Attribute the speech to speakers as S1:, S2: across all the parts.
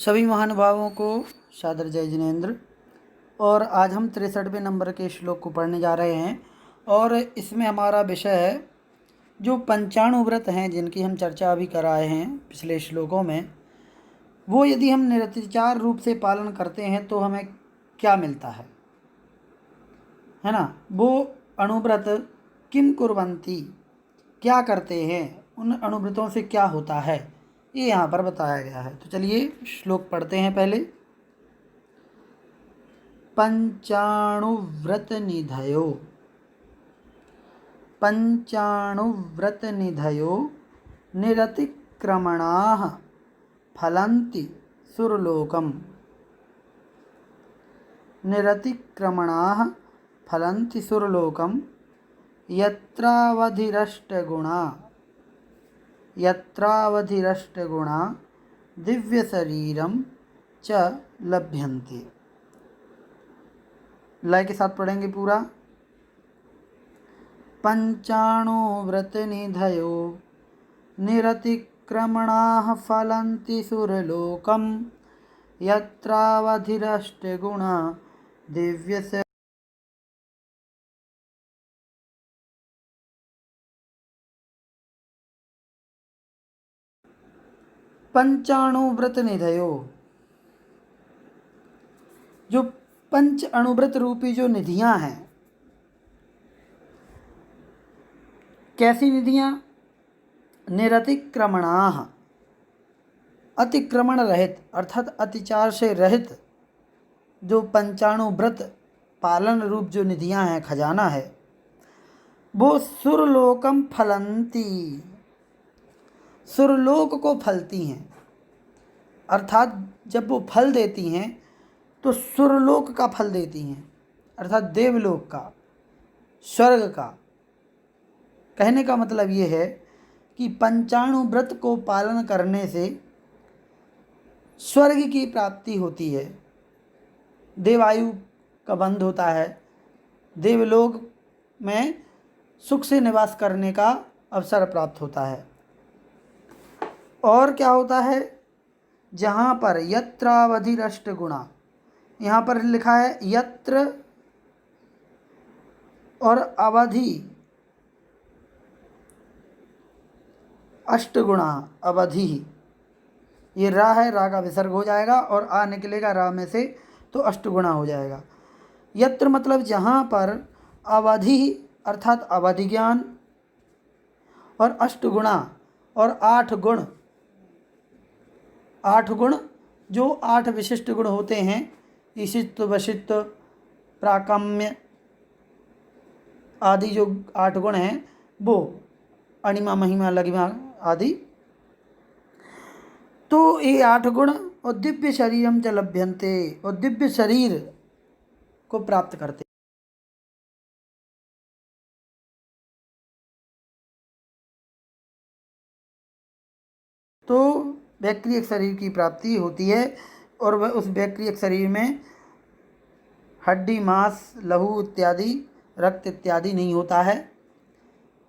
S1: सभी महानुभावों को सादर जय जिनेन्द्र। और आज हम 63वें नंबर के श्लोक को पढ़ने जा रहे हैं और इसमें हमारा विषय है जो पंचाणु व्रत हैं जिनकी हम चर्चा अभी कर आए हैं पिछले श्लोकों में, वो यदि हम निरतिचार रूप से पालन करते हैं तो हमें क्या मिलता है ना। वो अणुव्रत किम कुर्वन्ति, क्या करते हैं, उन अणुव्रतों से क्या होता है, ये यहाँ पर बताया गया है। तो चलिए श्लोक पढ़ते हैं पहले। पंचाणुव्रत निधयो, पंचाणुव्रत निधयो निरतिक्रमणाः फलन्ति सुरलोकम्, निरतिक्रमणाः फलन्ति सुरलोकम् यत्रावधिरष्टगुणा, यत्रावधिरष्टगुणा दिव्यशरीरं च लभ्यन्ते। लय के साथ पढ़ेंगे पूरा। पंचाणुव्रत निधयो निरतिक्रमणाः फलन्ति सुरलोकम् यत्रावधिरष्टगुणा दिव्यशरीरं। पंचाणुव्रत निधयो, जो पंच अणुव्रत रूपी जो निधियां हैं, कैसी निधियां? निरतिक्रमणाः, अतिक्रमण रहित अर्थात अतिचार से रहित जो पंचाणुव्रत पालन रूप जो निधियां हैं, खजाना है, वो सुरलोकम फलंती, सुरलोक को फलती हैं। अर्थात जब वो फल देती हैं तो सुरलोक का फल देती हैं, अर्थात देवलोक का, स्वर्ग का। कहने का मतलब ये है कि पंचाणु व्रत को पालन करने से स्वर्ग की प्राप्ति होती है, देवायु का बंध होता है, देवलोक में सुख से निवास करने का अवसर प्राप्त होता है। और क्या होता है? जहाँ पर यत्रावधिरष्ट गुणा, यहाँ पर लिखा है यत्र और अवधि अष्टगुणा, अवधि, ये रा है, रा का विसर्ग हो जाएगा और आ निकलेगा रा में से तो अष्टगुणा हो जाएगा। यत्र मतलब जहाँ पर, अवधि अर्थात अवधि ज्ञान, और अष्टगुणा और 8 गुण, 8 गुण जो 8 विशिष्ट गुण होते हैं, ईशित्व वशित्व प्राकम्य आदि जो 8 गुण हैं, वो अणिमा महिमा लघिमा आदि, तो ये 8 गुण और दिव्य शरीरम च लभ्यन्ते, और दिव्य शरीर को प्राप्त करते। तो वैक्रियक शरीर की प्राप्ति होती है और वह उस वैक्रियक शरीर में हड्डी, मांस, लहू इत्यादि, रक्त इत्यादि नहीं होता है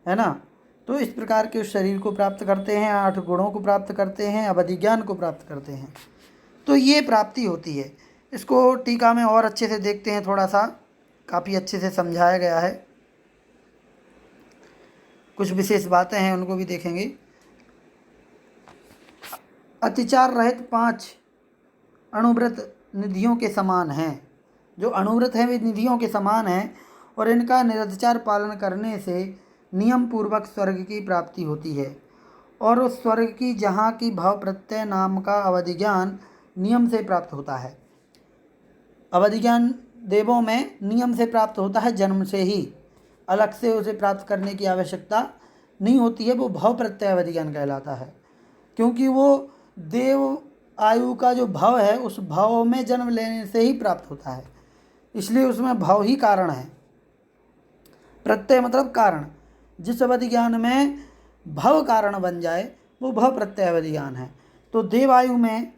S1: ना। तो इस प्रकार के उस शरीर को प्राप्त करते हैं, 8 गुणों को प्राप्त करते हैं, अवधि ज्ञान को प्राप्त करते हैं, तो ये प्राप्ति होती है। इसको टीका में और अच्छे से देखते हैं, थोड़ा सा काफ़ी अच्छे से समझाया गया है, कुछ विशेष बातें हैं उनको भी देखेंगे। अतिचार रहित 5 अणुव्रत निधियों के समान हैं, जो अणुव्रत हैं वे निधियों के समान हैं, और इनका निरतिचार पालन करने से नियम पूर्वक स्वर्ग की प्राप्ति होती है। और उस स्वर्ग की जहाँ की भाव प्रत्यय नाम का अवधि ज्ञान नियम से प्राप्त होता है। अवधि ज्ञान देवों में नियम से प्राप्त होता है, जन्म से ही, अलग से उसे प्राप्त करने की आवश्यकता नहीं होती है। वो भाव प्रत्यय अवधि ज्ञान कहलाता है, क्योंकि वो देव आयु का जो भाव है, उस भाव में जन्म लेने से ही प्राप्त होता है, इसलिए उसमें भाव ही कारण है। प्रत्यय मतलब कारण, जिस अवधि ज्ञान में भव कारण बन जाए वो भव प्रत्यय अवधि ज्ञान है। तो देवायु में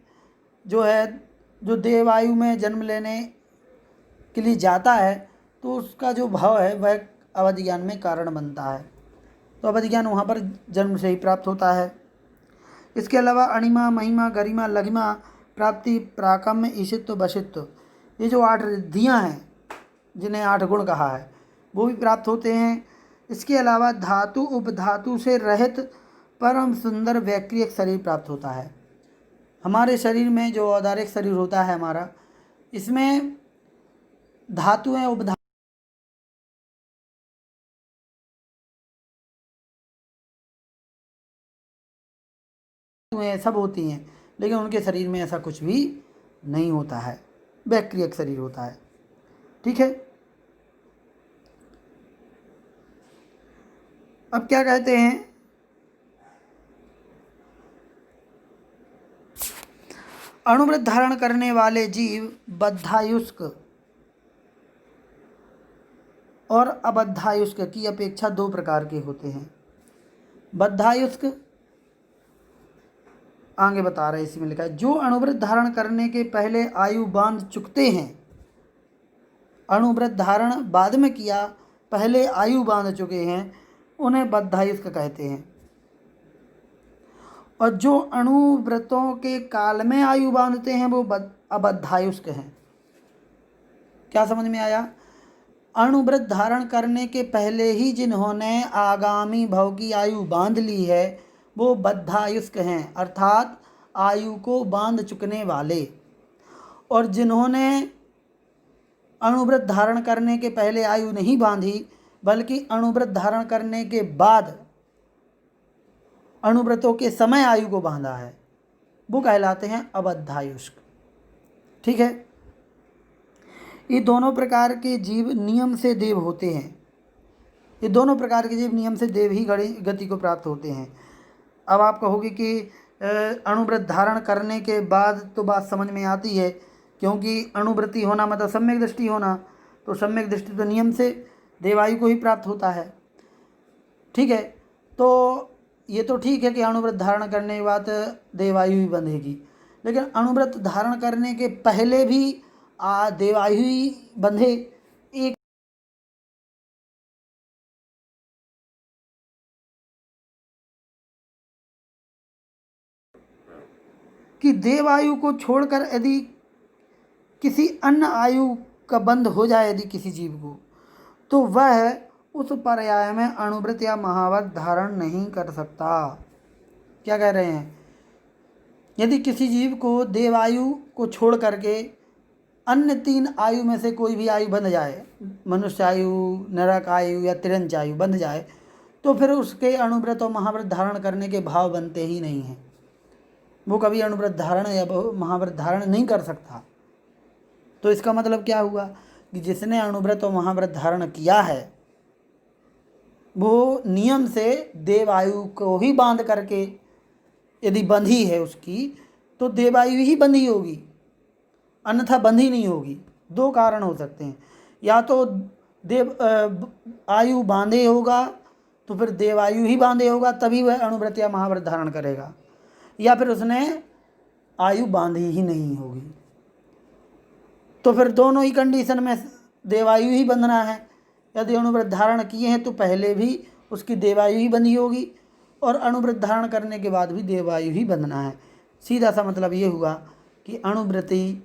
S1: जो है, जो देवायु में जन्म लेने के लिए जाता है, तो उसका जो भाव है वह अवधि ज्ञान में कारण बनता है। तो अवधि ज्ञान वहाँ पर जन्म से ही प्राप्त होता है। इसके अलावा अणिमा, महिमा, गरिमा, लघिमा प्राप्ति, प्राकम्य, ईशित्व, वशित्व, ये जो 8 रिद्धियाँ हैं जिन्हें 8 गुण कहा है वो भी प्राप्त होते हैं। इसके अलावा धातु उपधातु से रहित परम सुंदर वैक्रियक शरीर प्राप्त होता है। हमारे शरीर में जो औदारिक शरीर होता है हमारा, इसमें धातुएं उपधातु सब होती हैं, लेकिन उनके शरीर में ऐसा कुछ भी नहीं होता है, वैक्रियक शरीर होता है। ठीक है, अब क्या कहते हैं, अणुव्रत धारण करने वाले जीव बद्धायुष्क और अबद्धायुष्क की अपेक्षा 2 प्रकार के होते हैं। बद्धायुष्क आगे बता रहे हैं, इसमें लिखा है जो अणुव्रत धारण करने के पहले आयु बांध चुकते हैं। अणुव्रत धारण बाद में किया, पहले आयु बांध चुके हैं, उन्हें बद्धायुष्क कहते हैं। और जो अणुव्रतों के काल में आयु बांधते हैं वो अबद्धायुष्क हैं। क्या समझ में आया? अणुव्रत धारण करने के पहले ही जिन्होंने आगामी भव की आयु बांध ली है वो बद्धायुष्क हैं, अर्थात आयु को बांध चुकने वाले। और जिन्होंने अणुव्रत धारण करने के पहले आयु नहीं बांधी बल्कि अणुव्रत धारण करने के बाद अणुव्रतों के समय आयु को बांधा है, वो कहलाते हैं अबद्धायुष्क। ठीक है, ये दोनों प्रकार के जीव नियम से देव होते हैं। ये दोनों प्रकार के जीव नियम से देव ही गति को प्राप्त होते हैं। अब आप कहोगे कि अणुव्रत धारण करने के बाद तो बात समझ में आती है, क्योंकि अणुव्रति होना मतलब सम्यक दृष्टि होना, तो सम्यक दृष्टि तो नियम से देवायु को ही प्राप्त होता है। ठीक है, तो ये तो ठीक है कि अणुव्रत धारण करने के बाद देवायु ही बंधेगी, लेकिन अणुव्रत धारण करने के पहले भी देवायु ही बंधे, एक कि देवायु को छोड़कर यदि किसी अन्य आयु का बंध हो जाए यदि किसी जीव को, तो वह उस पर्याय में अणुव्रत या महाव्रत धारण नहीं कर सकता। क्या कह रहे हैं? यदि किसी जीव को देवायु को छोड़ करके अन्य 3 आयु में से कोई भी आयु बंध जाए, मनुष्य आयु, नरक आयु या तिरंज आयु बंध जाए, तो फिर उसके अणुव्रत और महाव्रत धारण करने के भाव बनते ही नहीं हैं। वो कभी अणुव्रत धारण या महाव्रत धारण नहीं कर सकता। तो इसका मतलब क्या हुआ कि जिसने अणुव्रत और महाव्रत धारण किया है वो नियम से देवायु को ही बांध करके यदि बंधी है उसकी, तो देवायु ही बंधी होगी, अन्यथा बंधी नहीं होगी। 2 कारण हो सकते हैं, या तो देव आयु बांधे होगा तो फिर देवायु ही बांधे होगा तभी वह अणुव्रत या महाव्रत धारण करेगा, या फिर उसने आयु बांधी ही नहीं होगी। तो फिर दोनों ही कंडीशन में देवायु ही बंधना है। यदि अणुव्रत धारण किए हैं तो पहले भी उसकी देवायु ही बंधी होगी और अणुव्रत धारण करने के बाद भी देवायु ही बंधना है। सीधा सा मतलब ये हुआ कि अणुव्रति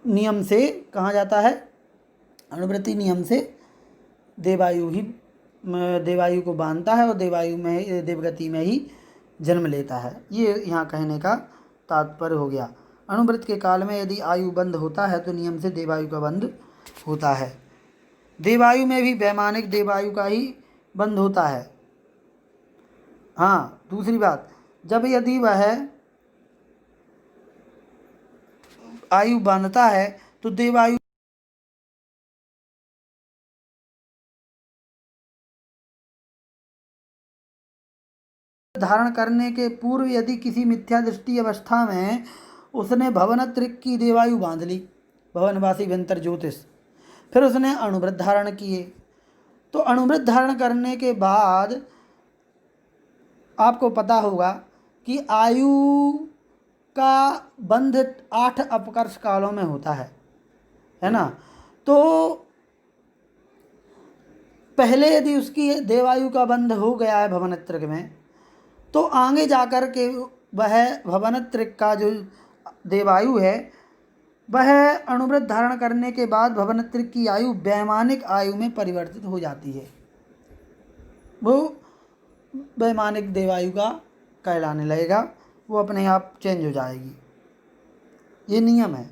S1: नियम से कहाँ जाता है? अणुव्रति नियम से देवायु ही देवायु को बांधता है और देवायु में देवगति में ही जन्म लेता है। ये यहाँ कहने का तात्पर्य हो गया। अणुव्रत के काल में यदि आयु बंध होता है तो नियम से देवायु का बंध होता है। देवायु में भी वैमानिक देवायु का ही बंध होता है। हाँ, दूसरी बात, जब यदि वह आयु बांधता है तो देवायु धारण करने के पूर्व यदि किसी मिथ्या दृष्टि अवस्था में उसने भवनत्रिक की देवायु बांध ली, भवनवासी व्यंतर ज्योतिष, फिर उसने अणुव्रत धारण किए, तो अणुव्रत धारण करने के बाद आपको पता होगा कि आयु का बंध 8 अपकर्ष कालों में होता है ना। तो पहले यदि उसकी देवायु का बंध हो गया है भवनत्रिक में, तो आगे जाकर के वह भवनत्रिक का जो देवायु है वह अणुव्रत धारण करने के बाद भवनत्रिक की आयु वैमानिक आयु में परिवर्तित हो जाती है, वो वैमानिक देवायु का कहलाने लगेगा, वो अपने आप चेंज हो जाएगी। ये नियम है।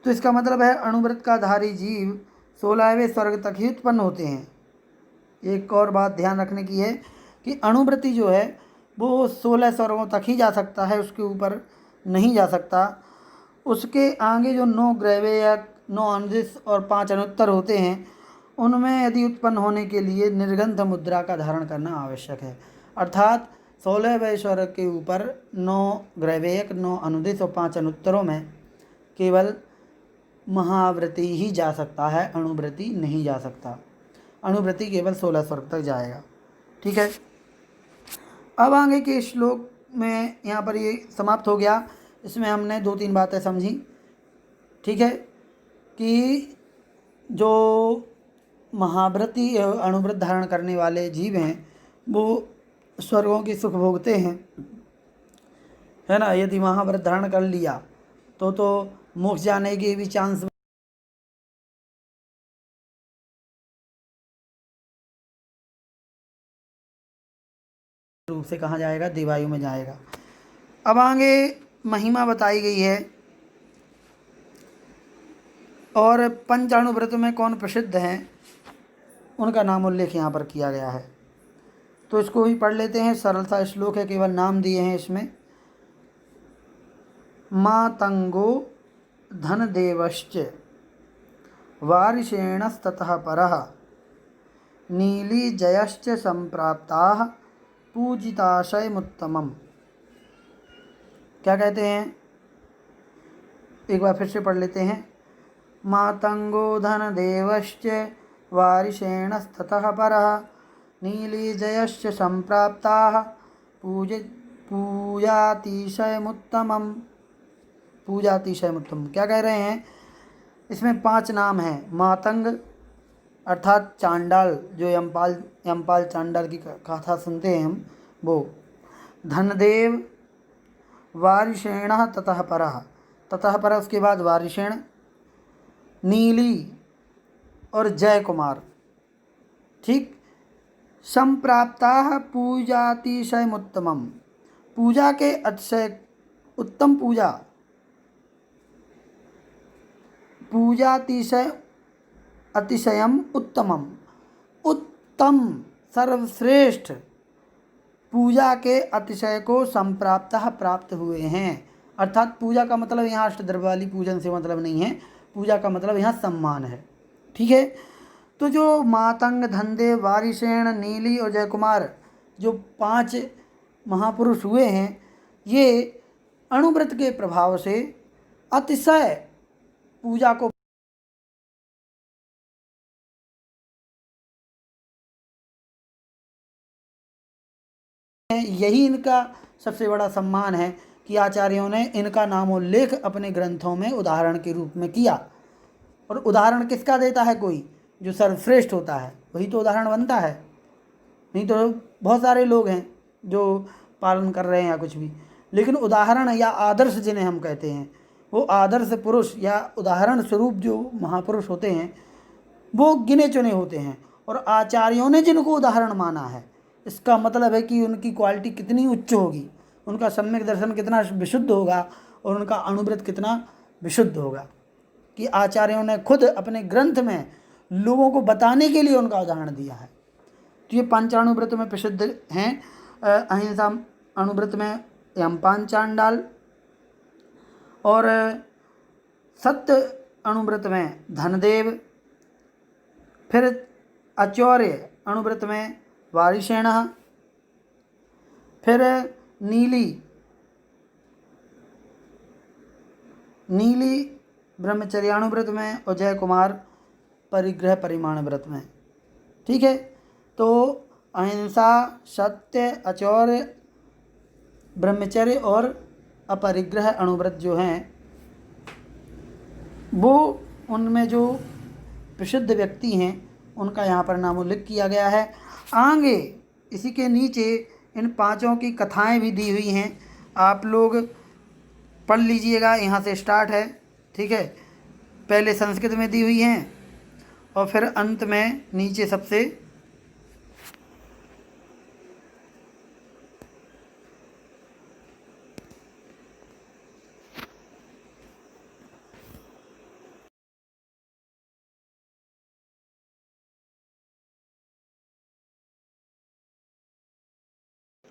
S1: तो इसका मतलब है अणुव्रत का धारी जीव 16वें स्वर्ग तक ही उत्पन्न होते हैं। एक और बात ध्यान रखने की है कि अणुव्रती जो है वो 16 स्वर्गों तक ही जा सकता है, उसके ऊपर नहीं जा सकता। उसके आगे जो 9 ग्रैवेयक, 9 अनुदिश और 5 अनुत्तर होते हैं, उनमें यदि उत्पन्न होने के लिए निर्गंध मुद्रा का धारण करना आवश्यक है। अर्थात 16वें स्वर्ग के ऊपर 9 ग्रैवेयक, 9 अनुदिश और 5 अनुत्तरों में केवल महाव्रती ही जा सकता है, अणुव्रती नहीं जा सकता। अणुव्रती केवल 16 स्वर्ग तक जाएगा। ठीक है। अब आगे के श्लोक में यहाँ पर ये समाप्त हो गया। इसमें हमने 2-3 बातें समझी। ठीक है, कि जो महाव्रती अणुव्रत धारण करने वाले जीव हैं वो स्वर्गों की सुख भोगते हैं, है ना। यदि महाव्रत धारण कर लिया तो मोक्ष जाने के भी चांस रूप से कहाँ जाएगा, देवायु में जाएगा। अब आगे महिमा बताई गई है और पंचाणुव्रत में कौन प्रसिद्ध हैं उनका नाम उल्लेख यहाँ पर किया गया है। तो इसको भी पढ़ लेते हैं। सरल सा श्लोक है, केवल नाम दिए हैं इसमें। मातंगो धनदेवश्च वारिषेणस्ततः परः नीलिजयश्च संप्राप्ताः पूजिताशयमुत्तमम्। क्या कहते हैं, एक बार फिर से पढ़ लेते हैं। मातंगो धनदेवश्च वारिषेणस्ततः परः नीलिजयश्च संप्राप्ताः पूजातिशयमुत्तमम्। पूजातिशयमुत्तमम् क्या कह रहे हैं, इसमें 5 नाम हैं। मातंग अर्थात चांडाल, जो यमपाल चांडाल की कथा सुनते हैं हम, वो। धनदेव, वारिषेण ततः परः, ततः परः उसके बाद वारिषेण, नीली और जय कुमार। ठीक। संप्राप्ताः पूजातिशयमुत्तमम्, पूजा के अतिशय उत्तम पूजा, पूजातिशय अतिशयम उत्तमम, उत्तम सर्वश्रेष्ठ पूजा के अतिशय को संप्राप्तः प्राप्त हुए हैं। अर्थात पूजा का मतलब यहाँ अष्टद्रव्य वाली पूजन से मतलब नहीं है, पूजा का मतलब यहाँ सम्मान है। ठीक है। तो जो मातंग, धनदेव, वारिषेण, नीली और जयकुमार जो 5 महापुरुष हुए हैं, ये अणुव्रत के प्रभाव से अतिशय पूजा को यही इनका सबसे बड़ा सम्मान है कि आचार्यों ने इनका नामोल्लेख अपने ग्रंथों में उदाहरण के रूप में किया। और उदाहरण किसका देता है, कोई जो सर्वश्रेष्ठ होता है वही तो उदाहरण बनता है, नहीं तो बहुत सारे लोग हैं जो पालन कर रहे हैं या कुछ भी। लेकिन उदाहरण या आदर्श जिन्हें हम कहते हैं, वो आदर्श पुरुष या उदाहरण स्वरूप जो महापुरुष होते हैं वो गिने चुने होते हैं। और आचार्यों ने जिनको उदाहरण माना है, इसका मतलब है कि उनकी क्वालिटी कितनी उच्च होगी, उनका सम्यक दर्शन कितना विशुद्ध होगा और उनका अणुव्रत कितना विशुद्ध होगा, कि आचार्यों ने खुद अपने ग्रंथ में लोगों को बताने के लिए उनका उदाहरण दिया है। तो ये पंचाणुव्रत में प्रसिद्ध हैं। अहिंसा अणुव्रत में यमपान चांडाल, और सत्य अणुव्रत में धनदेव, फिर अचौर्य अणुव्रत में वारिषेण, फिर नीली ब्रह्मचर्याणुव्रत में और जय कुमार परिग्रह परिमाण व्रत में। ठीक है। तो अहिंसा, सत्य, अचौर्य, ब्रह्मचर्य और अपरिग्रह अणुव्रत जो हैं वो उनमें जो प्रसिद्ध व्यक्ति हैं उनका यहाँ पर नाम उल्लेख किया गया है। आगे इसी के नीचे इन पांचों की कथाएं भी दी हुई हैं, आप लोग पढ़ लीजिएगा। यहाँ से स्टार्ट है, ठीक है। पहले संस्कृत में दी हुई हैं और फिर अंत में नीचे सबसे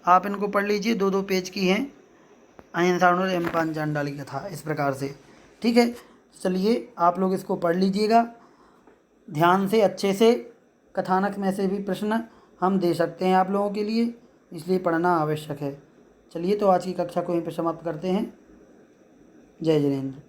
S1: आप इनको पढ़ लीजिए, 2-2 पेज की हैं। अहिंसाणु एम पांचाली कथा, इस प्रकार से, ठीक है। चलिए आप लोग इसको पढ़ लीजिएगा ध्यान से, अच्छे से। कथानक में से भी प्रश्न हम दे सकते हैं आप लोगों के लिए, इसलिए पढ़ना आवश्यक है। चलिए तो आज की कक्षा को यहीं पर समाप्त करते हैं। जय जिनेंद्र।